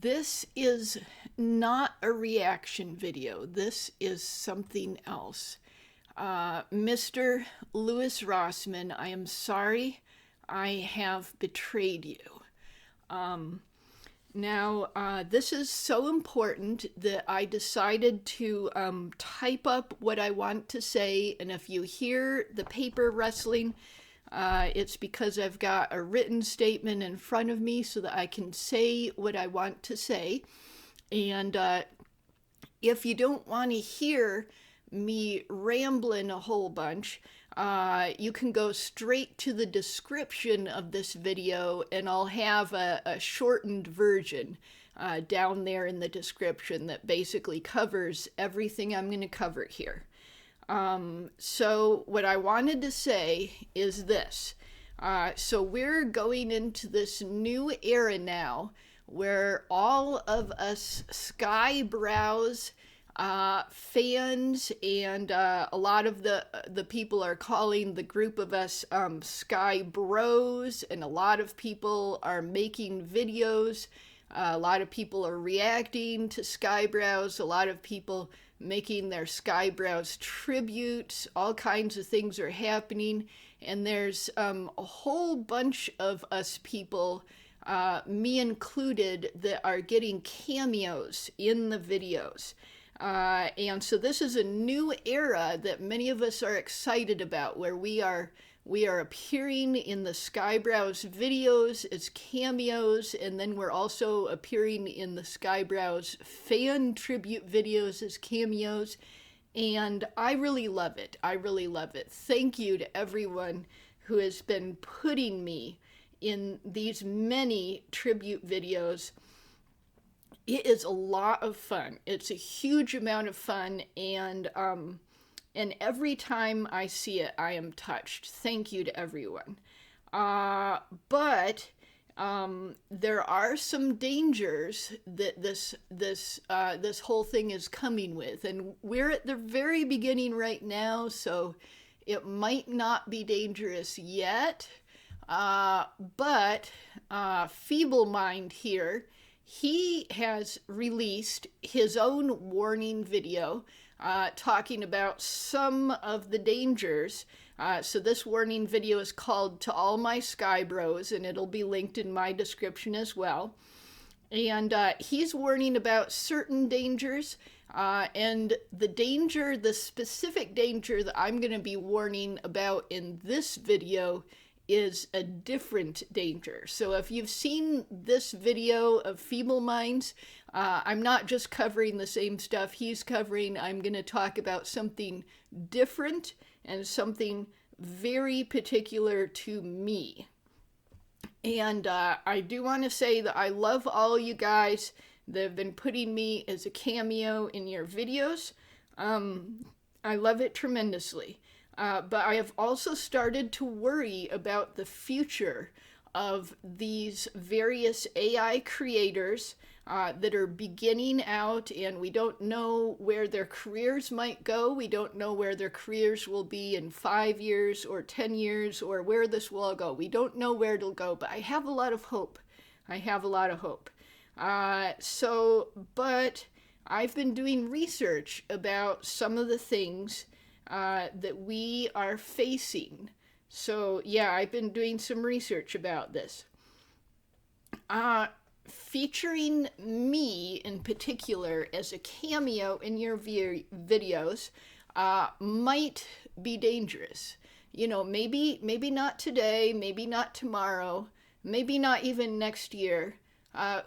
This is not a reaction video. This is something else. Mr. Louis Rossman, I am sorry I have betrayed you. This is so important that I decided to type up what I want to say, and if you hear the paper rustling, it's because I've got a written statement in front of me so that I can say what I want to say. And if you don't want to hear me rambling a whole bunch, you can go straight to the description of this video, and I'll have a shortened version down there in the description that basically covers everything I'm going to cover here. So what I wanted to say is this. So we're going into this new era now where all of us Skybrows fans and a lot of the people are calling the group of us Sky Bros, and a lot of people are making videos. A lot of people are reacting to Skybrows. A lot of people making their Skybrows tributes. All kinds of things are happening, and there's a whole bunch of us people, me included, that are getting cameos in the videos. And so this is a new era that many of us are excited about, where we are appearing in the Skybrows videos as cameos, and then we're also appearing in the Skybrows fan tribute videos as cameos, and I really love it. I really love it. Thank you to everyone who has been putting me in these many tribute videos. It is a lot of fun. It's a huge amount of fun, and every time I see it, I am touched. Thank you to everyone. But there are some dangers that this whole thing is coming with, and we're at the very beginning right now, so it might not be dangerous yet. But Feeble Mind here, he has released his own warning video talking about some of the dangers. So this warning video is called To All My Skybros, and it'll be linked in my description as well. And he's warning about certain dangers, and the specific danger that I'm going to be warning about in this video is a different danger. So if you've seen this video of Feeble Minds, I'm not just covering the same stuff he's covering. I'm going to talk about something different and something very particular to me. And I do want to say that I love all you guys that have been putting me as a cameo in your videos. I love it tremendously. But I have also started to worry about the future of these various AI creators that are beginning out, and we don't know where their careers might go. We don't know where their careers will be in 5 years or 10 years, or where this will all go. We don't know where it'll go, but I have a lot of hope. I have a lot of hope. But I've been doing research about some of the things that we are facing. So yeah, I've been doing some research about this. Featuring me in particular as a cameo in your videos might be dangerous. You know, maybe not today, maybe not tomorrow, maybe not even next year.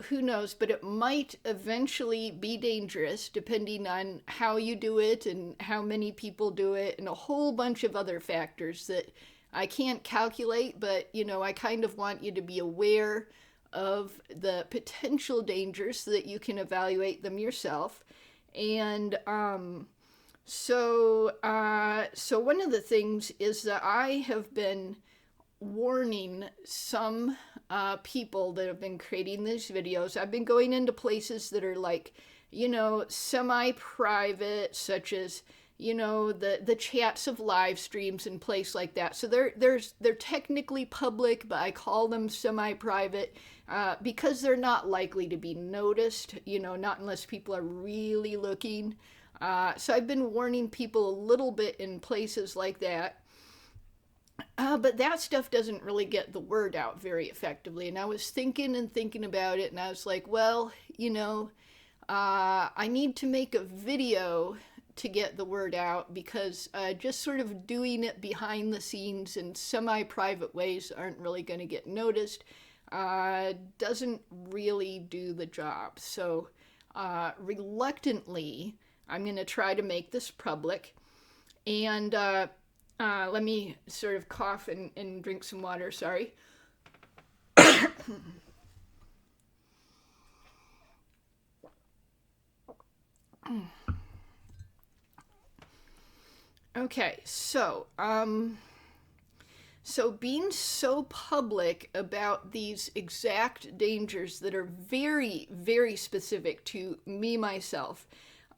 Who knows, but it might eventually be dangerous depending on how you do it and how many people do it and a whole bunch of other factors that I can't calculate, but, you know, I kind of want you to be aware of the potential dangers so that you can evaluate them yourself. And so one of the things is that I have been warning some people that have been creating these videos. I've been going into places that are like, you know, semi-private, such as the chats of live streams and place like that. So they're technically public, but I call them semi-private because they're not likely to be noticed, not unless people are really looking. So I've been warning people a little bit in places like that. But that stuff doesn't really get the word out very effectively. And I was thinking and thinking about it, and I was like, well, I need to make a video to get the word out because just sort of doing it behind the scenes in semi-private ways aren't really going to get noticed. Doesn't really do the job. So reluctantly, I'm going to try to make this public. And let me sort of cough and drink some water, sorry. Okay, so being so public about these exact dangers that are very, very specific to me, myself,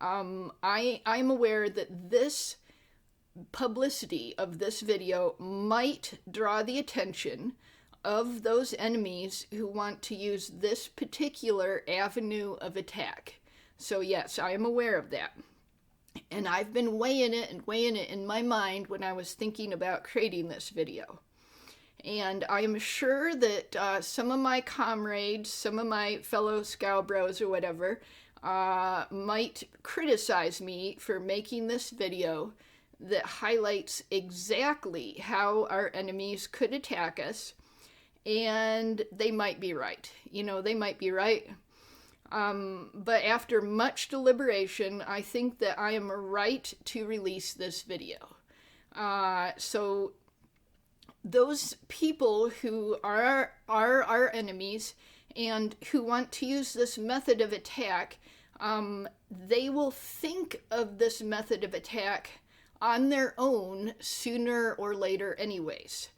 I'm aware that this publicity of this video might draw the attention of those enemies who want to use this particular avenue of attack. So yes, I am aware of that. And I've been weighing it in my mind when I was thinking about creating this video. And I am sure that some of my comrades, some of my fellow Scout Bros or whatever, might criticize me for making this video that highlights exactly how our enemies could attack us. And they might be right. They might be right. But after much deliberation, I think that I am right to release this video. So those people who are our enemies and who want to use this method of attack, they will think of this method of attack on their own sooner or later anyways.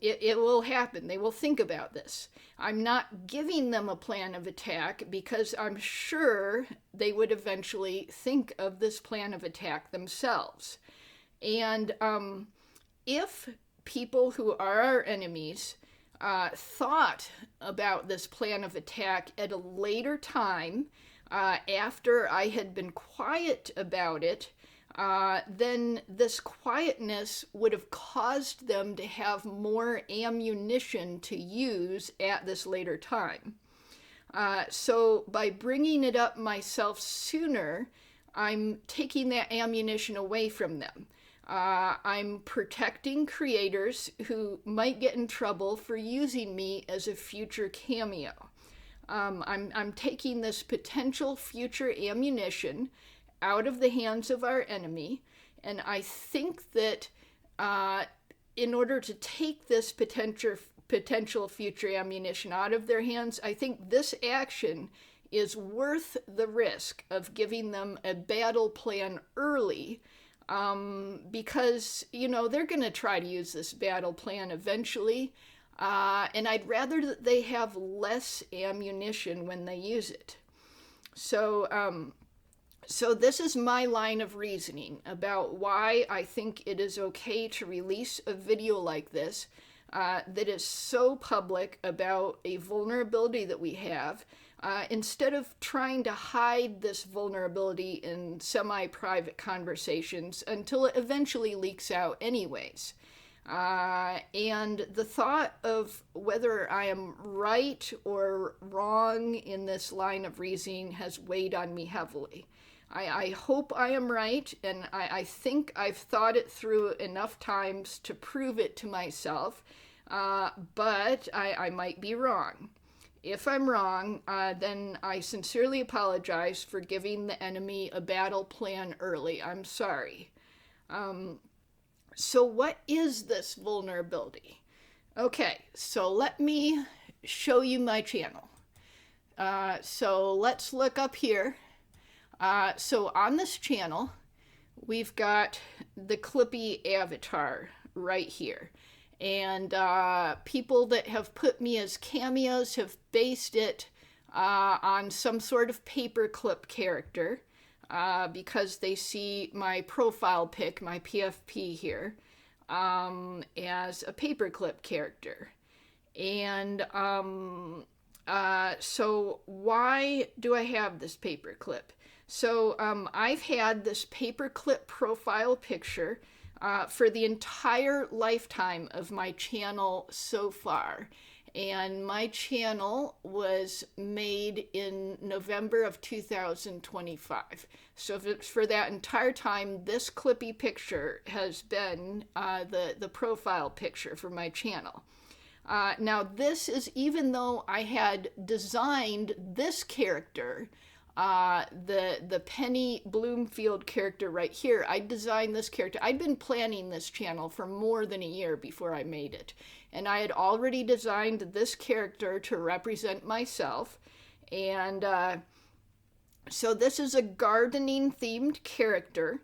It will happen. They will think about this. I'm not giving them a plan of attack because I'm sure they would eventually think of this plan of attack themselves. And if people who are our enemies thought about this plan of attack at a later time, after I had been quiet about it, then this quietness would have caused them to have more ammunition to use at this later time. So by bringing it up myself sooner, I'm taking that ammunition away from them. I'm protecting creators who might get in trouble for using me as a future cameo. I'm taking this potential future ammunition out of the hands of our enemy, and I think that in order to take this potential future ammunition out of their hands, I think this action is worth the risk of giving them a battle plan early, because they're going to try to use this battle plan eventually, and I'd rather that they have less ammunition when they use it. So this is my line of reasoning about why I think it is okay to release a video like this that is so public about a vulnerability that we have, instead of trying to hide this vulnerability in semi-private conversations until it eventually leaks out anyways. And the thought of whether I am right or wrong in this line of reasoning has weighed on me heavily. I hope I am right, and I think I've thought it through enough times to prove it to myself, but I might be wrong. If I'm wrong, then I sincerely apologize for giving the enemy a battle plan early. I'm sorry. So what is this vulnerability? Okay, so let me show you my channel. So let's look up here. So on this channel, we've got the Clippy avatar right here. And people that have put me as cameos have based it on some sort of paperclip character. because they see my profile pic, my PFP here, as a paperclip character. And so why do I have this paperclip? So I've had this paperclip profile picture for the entire lifetime of my channel so far. And my channel was made in November of 2025. So if it's for that entire time, this clippy picture has been the profile picture for my channel. Now this is even though I had designed this character, the Penny Bloomfield character right here. I designed this character. I'd been planning this channel for more than a year before I made it. And I had already designed this character to represent myself. And so this is a gardening themed character.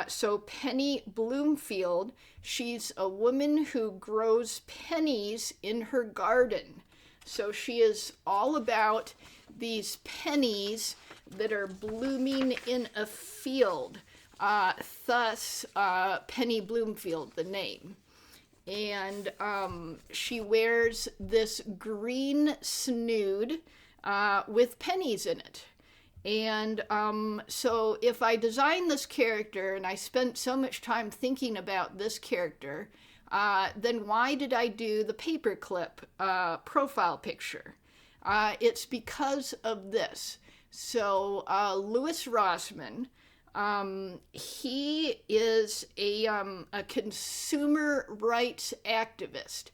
So Penny Bloomfield, she's a woman who grows pennies in her garden. So she is all about these pennies that are blooming in a field. Thus, Penny Bloomfield, the name. And she wears this green snood with pennies in it. And so if I designed this character and I spent so much time thinking about this character, then why did I do the paperclip profile picture? It's because of this. So Louis Rossmann, he is a consumer rights activist.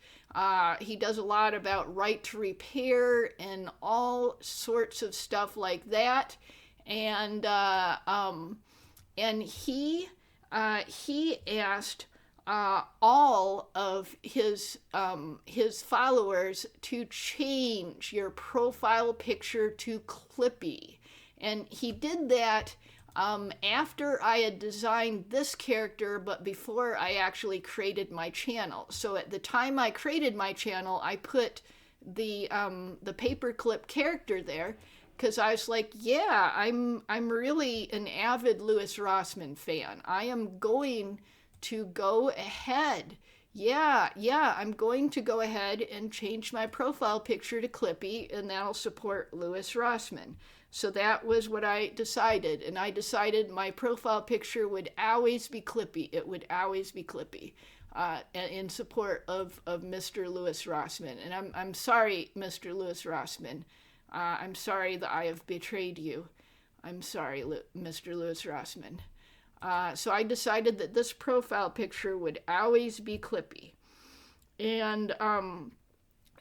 He does a lot about right to repair and all sorts of stuff like that. And he asked all of his followers to change your profile picture to Clippy. And he did that after I had designed this character, but before I actually created my channel. So at the time I created my channel, I put the paperclip character there because I was like, yeah, I'm really an avid Louis Rossmann fan. I am going to go ahead. Yeah, I'm going to go ahead and change my profile picture to Clippy, and that'll support Louis Rossmann. So that was what I decided, and I decided my profile picture would always be Clippy. It would always be Clippy, in support of Mr. Louis Rossmann. And I'm sorry, Mr. Louis Rossmann. I'm sorry that I have betrayed you. I'm sorry, Mr. Louis Rossmann. So I decided that this profile picture would always be Clippy. And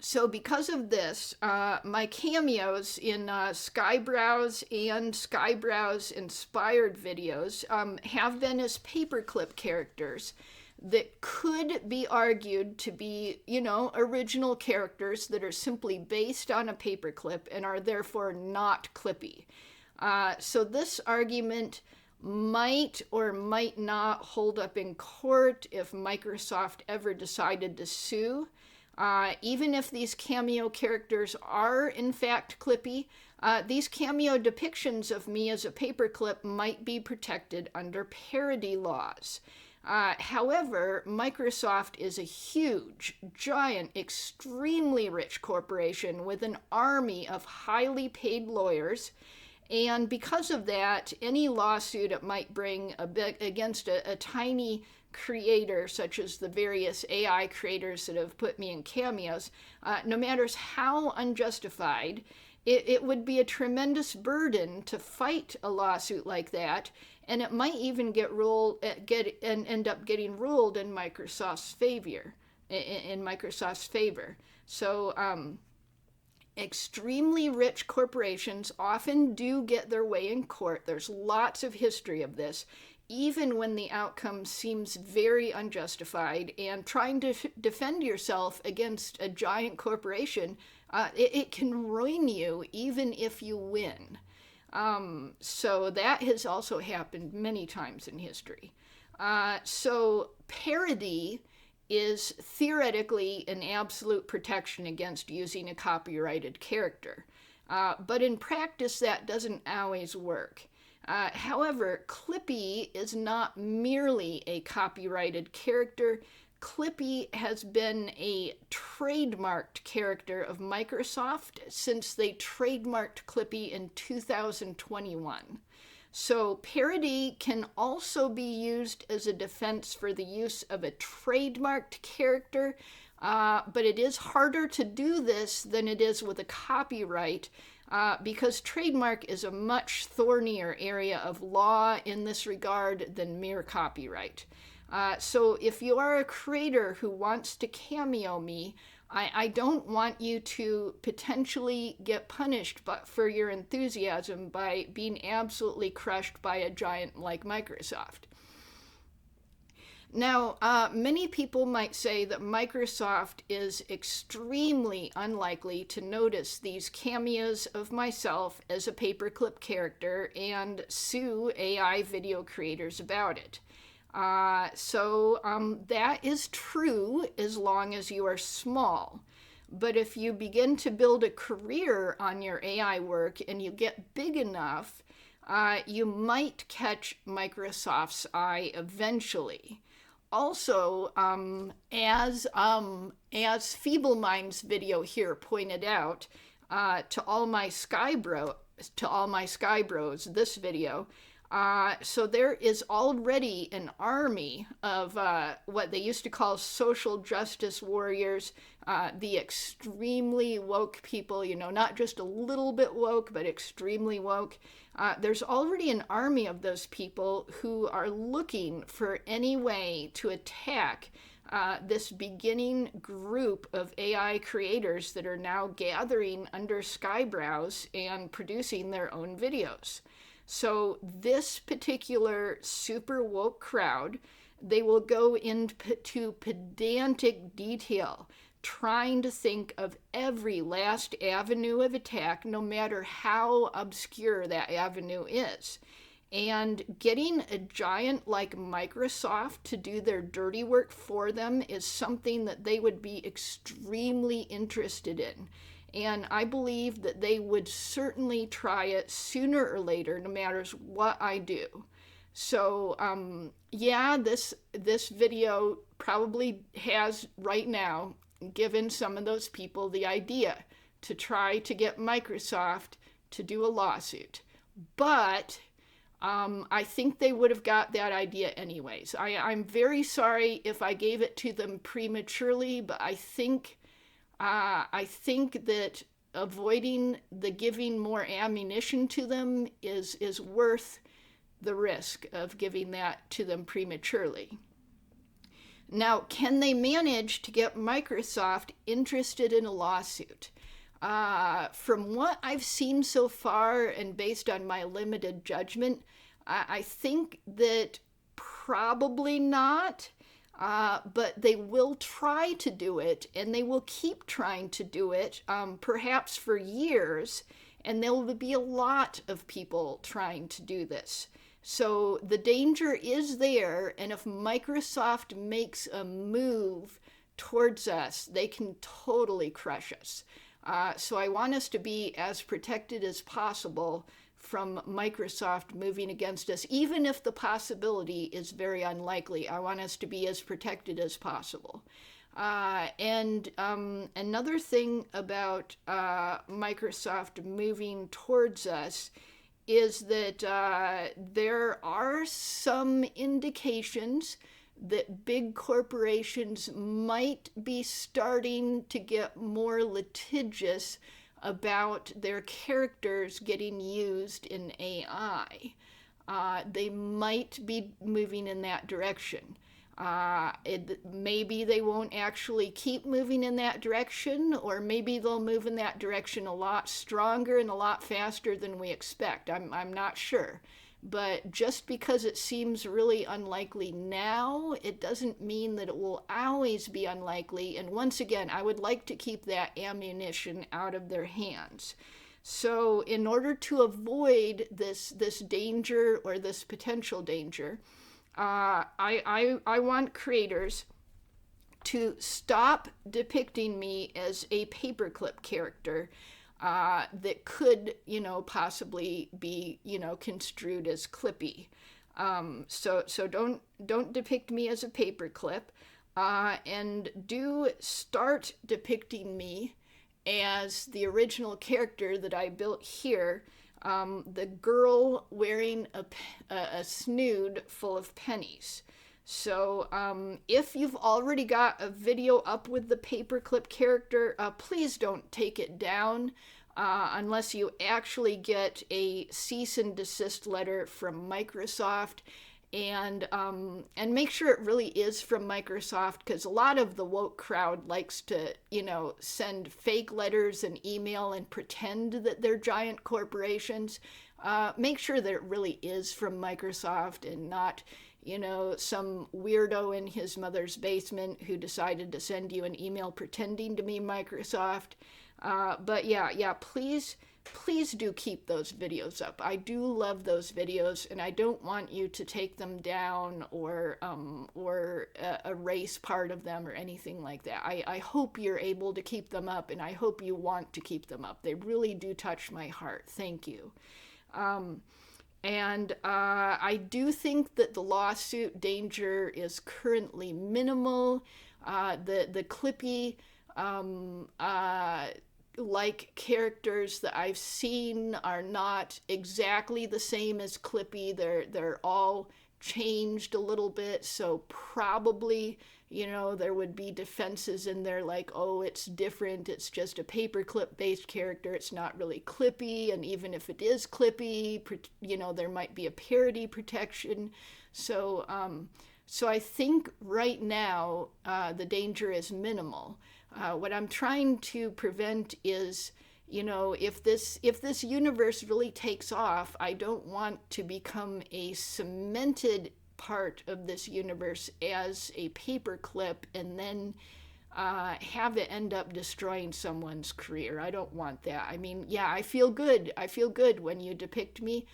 so because of this, my cameos in Skybrow's and Skybrow's inspired videos have been as paperclip characters that could be argued to be, original characters that are simply based on a paperclip and are therefore not Clippy. So this argument might or might not hold up in court if Microsoft ever decided to sue. Even if these cameo characters are in fact Clippy, these cameo depictions of me as a paperclip might be protected under parody laws. However, Microsoft is a huge, giant, extremely rich corporation with an army of highly paid lawyers. And because of that, any lawsuit it might bring against a tiny creator, such as the various AI creators that have put me in cameos, no matter how unjustified, it would be a tremendous burden to fight a lawsuit like that, and it might even end up getting ruled in Microsoft's favor. So, extremely rich corporations often do get their way in court. There's lots of history of this, even when the outcome seems very unjustified. And trying to defend yourself against a giant corporation, it can ruin you even if you win. So that has also happened many times in history. So parody is theoretically an absolute protection against using a copyrighted character. But in practice, that doesn't always work. However, Clippy is not merely a copyrighted character. Clippy has been a trademarked character of Microsoft since they trademarked Clippy in 2021. So parody can also be used as a defense for the use of a trademarked character, but it is harder to do this than it is with a copyright, because trademark is a much thornier area of law in this regard than mere copyright. So if you are a creator who wants to cameo me, I don't want you to potentially get punished for your enthusiasm by being absolutely crushed by a giant like Microsoft. Now, many people might say that Microsoft is extremely unlikely to notice these cameos of myself as a paperclip character and sue AI video creators about it. So that is true as long as you are small. But if you begin to build a career on your AI work and you get big enough, you might catch Microsoft's eye eventually. Also, as Feeble Mind's video here pointed out, to all my Sky Bros, this video. So there is already an army of what they used to call social justice warriors, the extremely woke people, not just a little bit woke, but extremely woke. There's already an army of those people who are looking for any way to attack this beginning group of AI creators that are now gathering under Skybrows and producing their own videos. So this particular super woke crowd, they will go into pedantic detail, trying to think of every last avenue of attack, no matter how obscure that avenue is. And getting a giant like Microsoft to do their dirty work for them is something that they would be extremely interested in. And I believe that they would certainly try it sooner or later, no matter what I do. So, yeah, this video probably has right now given some of those people the idea to try to get Microsoft to do a lawsuit. But I think they would have got that idea anyways. I'm very sorry if I gave it to them prematurely, but I think that avoiding the giving more ammunition to them is worth the risk of giving that to them prematurely. Now, can they manage to get Microsoft interested in a lawsuit? From what I've seen so far and based on my limited judgment, I think that probably not. But they will try to do it, and they will keep trying to do it, perhaps for years, and there will be a lot of people trying to do this. So the danger is there, and if Microsoft makes a move towards us, they can totally crush us. So I want us to be as protected as possible from Microsoft moving against us, even if the possibility is very unlikely. I want us to be as protected as possible. And another thing about Microsoft moving towards us is that there are some indications that big corporations might be starting to get more litigious about their characters getting used in AI. They might be moving in that direction. Maybe they won't actually keep moving in that direction, or maybe they'll move in that direction a lot stronger and a lot faster than we expect. I'm not sure. But just because it seems really unlikely now, it doesn't mean that it will always be unlikely. And once again, I would like to keep that ammunition out of their hands. So in order to avoid this danger or this potential danger, I want creators to stop depicting me as a paperclip character. that could, possibly be, construed as clippy. So don't depict me as a paperclip, and do start depicting me as the original character that I built here, the girl wearing a snood full of pennies. So if you've already got a video up with the paperclip character, please don't take it down unless you actually get a cease and desist letter from Microsoft. And make sure it really is from Microsoft, because a lot of the woke crowd likes to, send fake letters and email and pretend that they're giant corporations. Make sure that it really is from Microsoft and not, some weirdo in his mother's basement who decided to send you an email pretending to be Microsoft. But yeah, please do keep those videos up. I do love those videos, and I don't want you to take them down or erase part of them or anything like that. I hope you're able to keep them up, and I hope you want to keep them up. They really do touch my heart. Thank you. And I do think that the lawsuit danger is currently minimal. The clippy like characters that I've seen are not exactly the same as Clippy. They're all changed a little bit, so probably, there would be defenses in there like, oh, it's different, it's just a paperclip based character, it's not really Clippy, and even if it is Clippy, there might be a parody protection. So I think right now the danger is minimal. What I'm trying to prevent is, if this universe really takes off, I don't want to become a cemented part of this universe as a paperclip and then have it end up destroying someone's career. I don't want that. I mean, yeah, I feel good. I feel good when you depict me.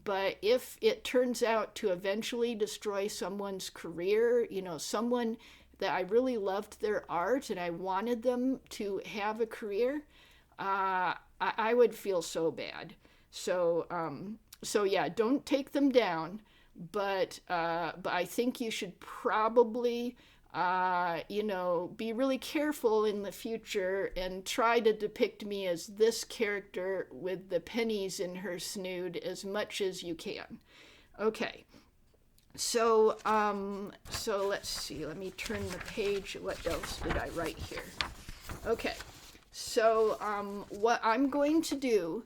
But if it turns out to eventually destroy someone's career, someone that I really loved their art and I wanted them to have a career, I would feel so bad. So yeah, don't take them down, but I think you should probably, be really careful in the future and try to depict me as this character with the pennies in her snood as much as you can. Okay. So let's see. Let me turn the page. What else did I write here? Okay. So what I'm going to do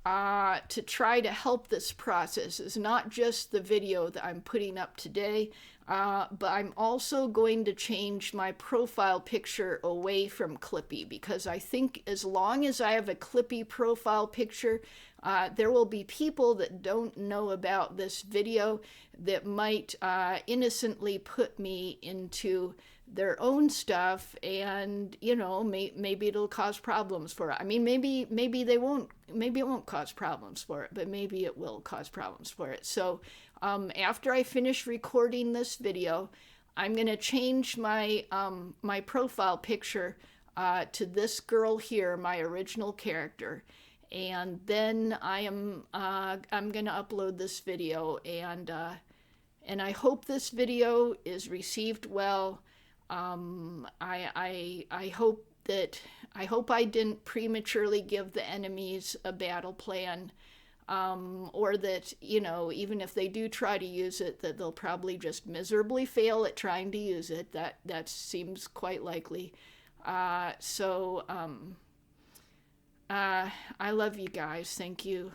to try to help this process is not just the video that I'm putting up today, but I'm also going to change my profile picture away from Clippy, because I think as long as I have a Clippy profile picture, there will be people that don't know about this video that might innocently put me into their own stuff, and maybe it'll cause problems for it. I mean, maybe it won't cause problems for it, but maybe it will cause problems for it. So after I finish recording this video, I'm going to change my my profile picture to this girl here, my original character. And then I'm going to upload this video, and I hope this video is received well. I hope I didn't prematurely give the enemies a battle plan, or that, even if they do try to use it, that they'll probably just miserably fail at trying to use it. That seems quite likely. I love you guys. Thank you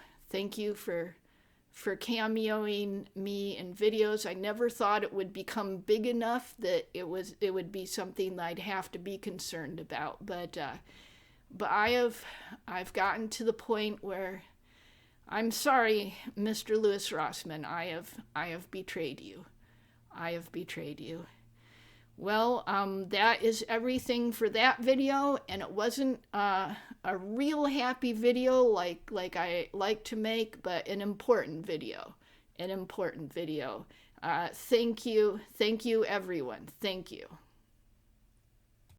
for cameoing me in videos. I never thought it would become big enough that it would be something that I'd have to be concerned about. But I've gotten to the point where I'm sorry, Mr. Lewis Rossman. I have betrayed you. I have betrayed you. Well, that is everything for that video, and it wasn't a real happy video like I like to make, but an important video. Thank you, everyone. Thank you.